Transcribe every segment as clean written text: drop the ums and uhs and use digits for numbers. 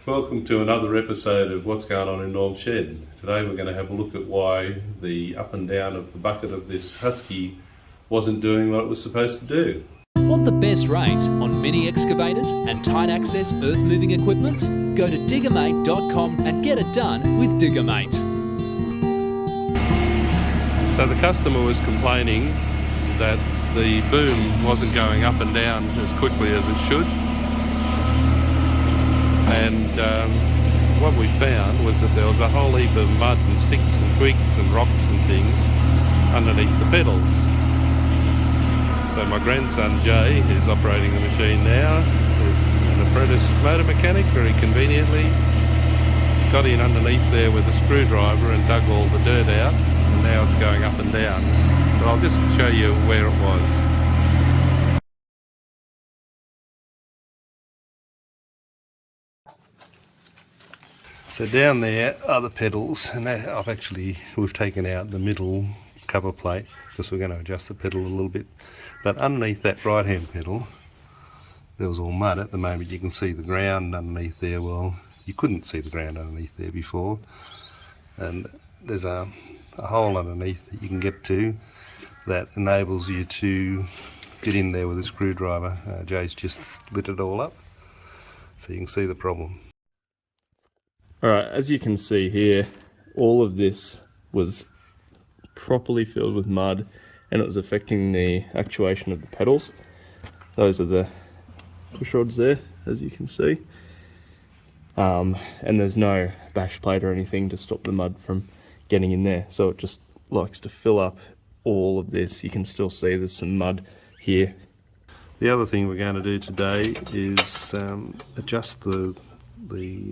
Welcome to another episode of What's Going On in Norm's Shed. Today we're going to have a look at why the up and down of the bucket of this Huski wasn't doing what it was supposed to do. Want the best rates on mini excavators and tight access earth moving equipment? Go to Diggermate.com and get it done with Diggermate. So the customer was complaining that the boom wasn't going up and down as quickly as it should. And what we found was that there was a whole heap of mud and sticks and twigs and rocks and things underneath the pedals. So my grandson Jay, who's operating the machine now, is an apprentice motor mechanic, very conveniently got in underneath there with a screwdriver and dug all the dirt out, and now it's going up and down. But I'll just show you where it was. So down there are the pedals, and we've taken out the middle cover plate because we're going to adjust the pedal a little bit. But underneath that right hand pedal there was all mud. At the moment you can see the ground underneath there. Well, you couldn't see the ground underneath there before, and there's a hole underneath that you can get to that enables you to get in there with a screwdriver. Jay's just lit it all up so you can see the problem. Alright, as you can see here, all of this was properly filled with mud and it was affecting the actuation of the pedals. Those are the push rods there, as you can see. And there's no bash plate or anything to stop the mud from getting in there, so it just likes to fill up all of this. You can still see there's some mud here. The other thing we're going to do today is adjust the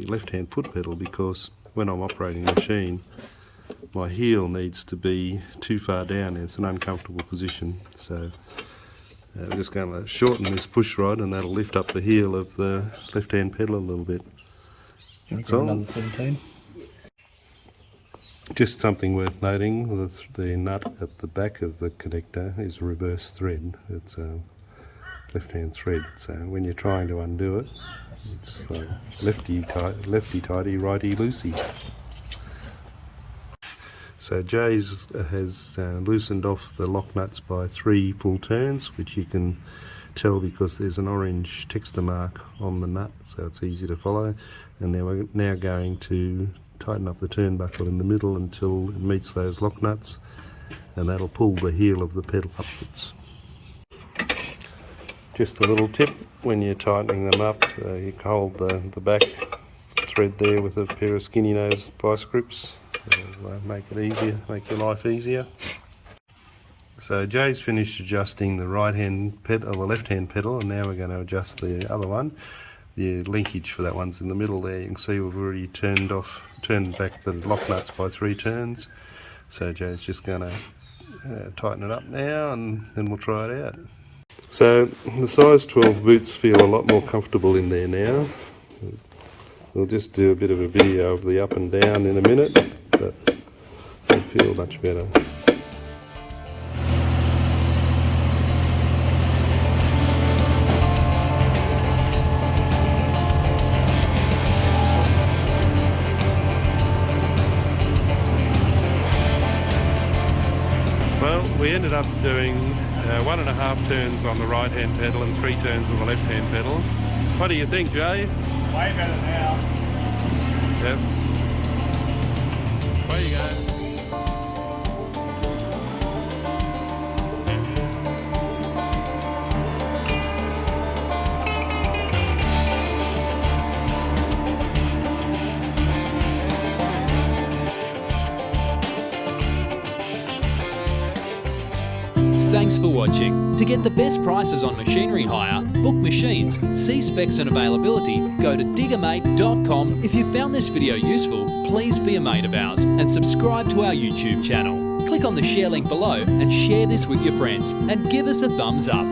left-hand foot pedal, because when I'm operating the machine my heel needs to be too far down. It's an uncomfortable position, so we're just going to shorten this push rod and that'll lift up the heel of the left-hand pedal a little bit. That's all. Another 17. Just something worth noting, the nut at the back of the connector is reverse thread. It's a left-hand thread, so when you're trying to undo it, it's lefty tighty, righty loosey. So Jay's has loosened off the lock nuts by 3 full turns, which you can tell because there's an orange texture mark on the nut, so it's easy to follow. And now we're going to tighten up the turnbuckle in the middle until it meets those lock nuts, and that'll pull the heel of the pedal upwards. Just a little tip, when you're tightening them up, you can hold the back thread there with a pair of skinny nose vice grips. It'll make it easier, make your life easier. So Jay's finished adjusting the right-hand pedal, or the left-hand pedal, and now we're going to adjust the other one. The linkage for that one's in the middle there. You can see we've already turned back the lock nuts by 3 turns. So Jay's just going to tighten it up now, and then we'll try it out. So the size 12 boots feel a lot more comfortable in there now. We'll just do a bit of a video of the up and down in a minute, but they feel much better. Well, we ended up doing 1.5 turns on the right hand pedal and 3 turns on the left hand pedal. What do you think, Jay? Way better now. Yep. Away you go. Thanks for watching. To get the best prices on machinery hire, book machines, see specs and availability, go to Diggermate.com. If you found this video useful, please be a mate of ours and subscribe to our YouTube channel. Click on the share link below and share this with your friends and give us a thumbs up.